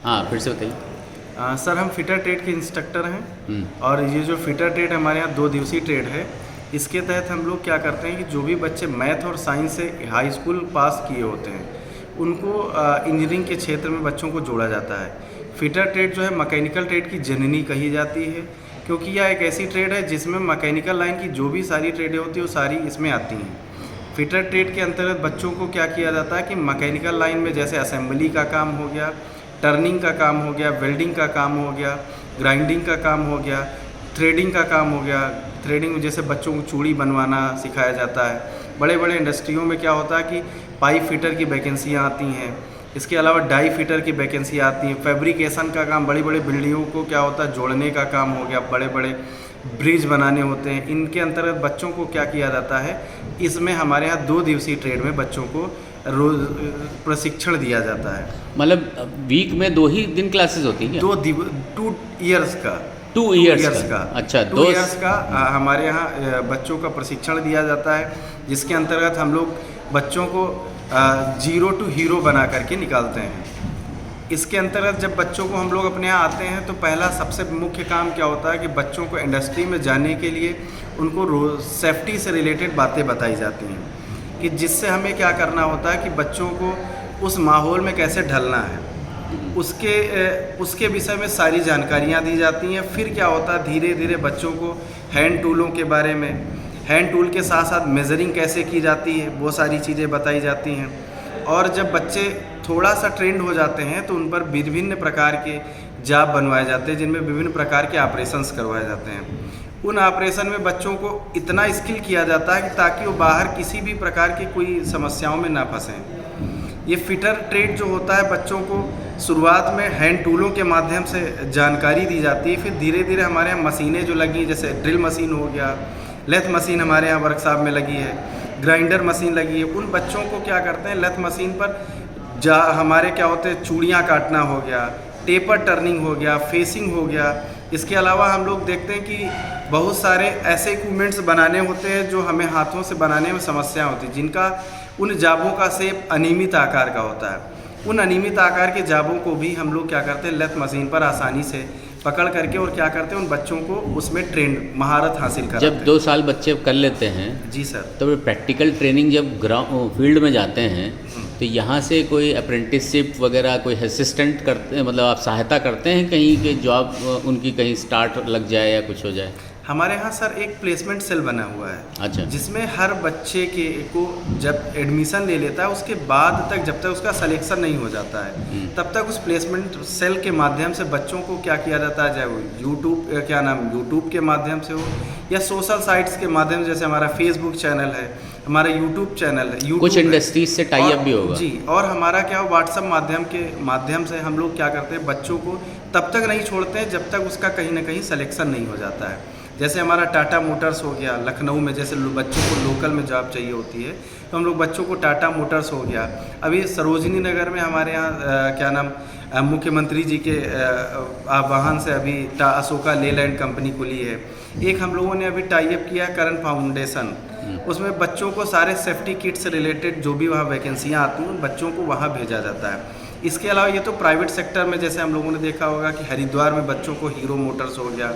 हाँ, फिर से बताइए। सर हम फिटर ट्रेड के इंस्ट्रक्टर हैं और ये जो फिटर ट्रेड हमारे यहाँ 2 दिवसीय ट्रेड है, इसके तहत हम लोग क्या करते हैं कि जो भी बच्चे मैथ और साइंस से हाई स्कूल पास किए होते हैं उनको इंजीनियरिंग के क्षेत्र में बच्चों को जोड़ा जाता है। फिटर ट्रेड जो है मैकेनिकल ट्रेड की जननी कही जाती है, क्योंकि यह एक ऐसी ट्रेड है जिसमें मैकेनिकल लाइन की जो भी सारी ट्रेडें होती हैं वो सारी इसमें आती हैं। फिटर ट्रेड के अंतर्गत बच्चों को क्या किया जाता है कि मैकेनिकल लाइन में जैसे असेंबली का काम हो गया, टर्निंग का काम हो गया, वेल्डिंग का काम हो गया, ग्राइंडिंग का काम हो गया, थ्रेडिंग का काम हो गया। थ्रेडिंग में जैसे बच्चों को चूड़ी बनवाना सिखाया जाता है। बड़े बड़े इंडस्ट्रियों में क्या होता है कि पाइप फिटर की वैकेंसियाँ आती हैं, इसके अलावा डाई फिटर की वैकेंसी आती हैं। फैब्रिकेशन का काम, बड़ी बड़ी बिल्डिंगों को क्या होता है जोड़ने का काम हो गया, बड़े बड़े ब्रिज बनाने होते हैं। इनके अंतर्गत बच्चों को क्या किया जाता है, इसमें हमारे यहाँ 2 दिवसीय ट्रेड में बच्चों को रोज प्रशिक्षण दिया जाता है। मतलब वीक में 2 ही दिन क्लासेस होती हैं? 2 ईयर्स का 2 ईयर्स का। अच्छा, 2 ईयर्स का हमारे यहाँ बच्चों का प्रशिक्षण दिया जाता है, जिसके अंतर्गत हम लोग बच्चों को 0 टू हीरो बना करके निकालते हैं। इसके अंतर्गत जब बच्चों को हम लोग अपने यहाँ आते हैं तो पहला सबसे मुख्य काम क्या होता है कि बच्चों को इंडस्ट्री में जाने के लिए उनको सेफ्टी से रिलेटेड बातें बताई जाती हैं, कि जिससे हमें क्या करना होता है कि बच्चों को उस माहौल में कैसे ढलना है, उसके विषय में सारी जानकारियाँ दी जाती हैं। फिर क्या होता है, धीरे धीरे बच्चों को हैंड टूलों के बारे में, हैंड टूल के साथ साथ मेजरिंग कैसे की जाती है वो सारी चीज़ें बताई जाती हैं। और जब बच्चे थोड़ा सा ट्रेंड हो जाते हैं तो उन पर विभिन्न प्रकार के जॉब बनवाए जाते हैं, जिनमें विभिन्न प्रकार के ऑपरेशंस करवाए जाते हैं। उन ऑपरेशन में बच्चों को इतना स्किल किया जाता है कि ताकि वो बाहर किसी भी प्रकार की कोई समस्याओं में ना फंसें। ये फिटर ट्रेड जो होता है, बच्चों को शुरुआत में हैंड टूलों के माध्यम से जानकारी दी जाती है। फिर धीरे धीरे हमारे यहाँ मशीनें जो लगी, जैसे ड्रिल मशीन हो गया, लेथ मशीन हमारे यहाँ वर्कशॉप में लगी है, ग्राइंडर मशीन लगी है। उन बच्चों को क्या करते हैं, लेथ मशीन पर हमारे क्या होते हैं, चूड़ियाँ काटना हो गया, टेपर टर्निंग हो गया, फेसिंग हो गया। इसके अलावा हम लोग देखते हैं कि बहुत सारे ऐसे इक्विपमेंट्स बनाने होते हैं जो हमें हाथों से बनाने में समस्या होती है, जिनका उन जाबों का शेप अनियमित आकार का होता है। उन अनियमित आकार के जाबों को भी हम लोग क्या करते हैं, लेथ मशीन पर आसानी से पकड़ करके और क्या करते हैं, उन बच्चों को उसमें ट्रेंड महारत हासिल कराते हैं। जब 2 साल बच्चे कर लेते हैं जी सर, तो प्रैक्टिकल ट्रेनिंग जब फील्ड में जाते हैं तो यहाँ से कोई अप्रेंटिसशिप वगैरह, कोई असिस्टेंट करते हैं, मतलब आप सहायता करते हैं कहीं के जॉब उनकी कहीं स्टार्ट लग जाए या कुछ हो जाए? हमारे यहाँ सर एक प्लेसमेंट सेल बना हुआ है। अच्छा। जिसमें हर बच्चे को जब एडमिशन ले लेता है उसके बाद तक, जब तक उसका सिलेक्शन नहीं हो जाता है तब तक उस प्लेसमेंट सेल के माध्यम से बच्चों को क्या किया जाता है, चाहे वो यूट्यूब के माध्यम से हो या सोशल साइट्स के माध्यम से, जैसे हमारा फेसबुक चैनल है, हमारा यूट्यूब चैनल है, कुछ इंडस्ट्रीज से टाई अप भी होगा जी। और हमारा क्या व्हाट्सएप माध्यम से हम लोग क्या करते हैं, बच्चों को तब तक नहीं छोड़ते हैं जब तक उसका कहीं ना कहीं सिलेक्शन नहीं हो जाता है। जैसे हमारा टाटा मोटर्स हो गया लखनऊ में, जैसे बच्चों को लोकल में जॉब चाहिए होती है तो हम लोग बच्चों को टाटा मोटर्स हो गया। अभी सरोजनी नगर में हमारे यहाँ मुख्यमंत्री जी के आह्वान से अभी अशोका लेलैंड कंपनी खुली है। एक हम लोगों ने अभी टाई अप किया करण फाउंडेशन, उसमें बच्चों को सारे सेफ्टी किट से रिलेटेड जो भी वहाँ वैकेंसियाँ आती हैं उन बच्चों को वहाँ भेजा जाता है। इसके अलावा ये तो प्राइवेट सेक्टर में, जैसे हम लोगों ने देखा होगा कि हरिद्वार में बच्चों को हीरो मोटर्स हो गया,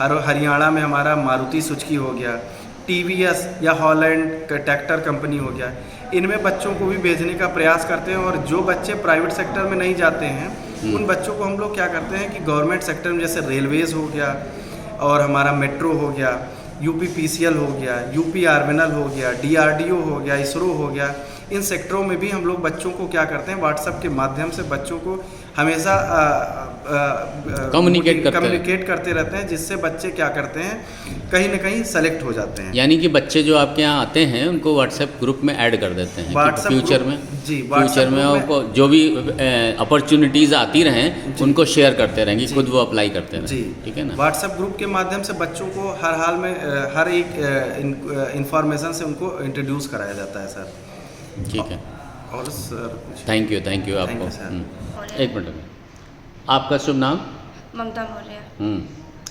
हरियाणा में हमारा मारुति सुजुकी हो गया, टीवीएस या हॉलैंड का ट्रैक्टर कंपनी हो गया, इनमें बच्चों को भी भेजने का प्रयास करते हैं। और जो बच्चे प्राइवेट सेक्टर में नहीं जाते हैं उन बच्चों को हम लोग क्या करते हैं कि गवर्नमेंट सेक्टर में, जैसे रेलवेज़ हो गया और हमारा मेट्रो हो गया, UPPCL हो गया, UP आर्मिनल हो गया, DRDO हो गया, इसरो हो गया, इन सेक्टरों में भी हम लोग बच्चों को क्या करते हैं, व्हाट्सएप के माध्यम से बच्चों को हमेशा कम्युनिकेट करते रहते हैं, जिससे बच्चे क्या करते हैं, कहीं ना कहीं सेलेक्ट हो जाते हैं। यानी कि बच्चे जो आपके यहाँ आते हैं उनको व्हाट्सएप ग्रुप में ऐड कर देते हैं फ्यूचर में जी, फ्यूचर में उनको जो भी अपॉर्चुनिटीज़ आती रहें उनको शेयर करते रहेंगे, खुद वो अप्लाई करते रहें जी। ठीक है ना। व्हाट्सएप ग्रुप के माध्यम से बच्चों को हर हाल में हर एक इंफॉर्मेशन से उनको इंट्रोड्यूस कराया जाता है सर। ठीक है। और सर थैंक यू आपको। एक मिनट में, आपका शुभ नाम? ममता मौर्य।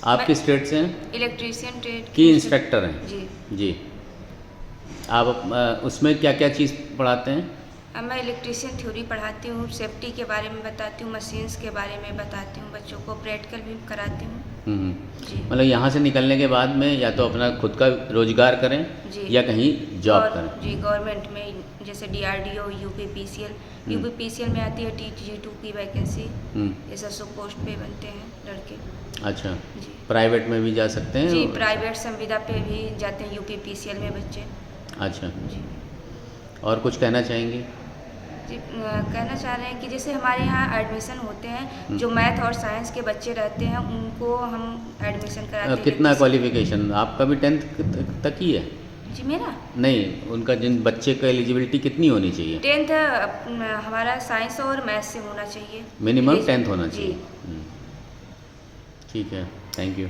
आप किस ट्रेड से हैं? इलेक्ट्रीशियन ट्रेड की इंस्ट्रक्टर हैं जी। जी। आप उसमें क्या क्या चीज़ पढ़ाते हैं? अब मैं इलेक्ट्रिशियन थ्योरी पढ़ाती हूँ, सेफ्टी के बारे में बताती हूँ, मशीन्स के बारे में बताती हूँ, बच्चों को प्रैक्टिकल भी कराती हूँ। जी। मतलब यहाँ से निकलने के बाद में या तो अपना खुद का रोजगार करें जी। या कहीं जॉब करें। जी, गवर्नमेंट में जैसे DRDO, UPPCL, UPPCL में आती है TG2 की वैकेंसी, ये सब पोस्ट पे बनते हैं लड़के। अच्छा, जी। प्राइवेट में भी जा सकते हैं? जी, प्राइवेट संविदा पे भी जाते हैं UPPCL में बच्चे। अच्छा, जी। और कुछ कहना चाहेंगे? जी, कहना चाह रहे हैं कि जैसे हमारे यहाँ एडमिशन होते हैं, जो मैथ और साइंस के बच्चे रहते हैं उनको हम एडमिशन कराते हैं। कितना क्वालिफिकेशन? आपका भी 10th तक ही है? जी, मेरा नहीं, उनका जिन बच्चे का एलिजिबिलिटी कितनी होनी चाहिए? 10th हमारा साइंस और मैथ से होना चाहिए। मिनिमम 10th होना जी। चाहिए। ठीक है, थैंक यू।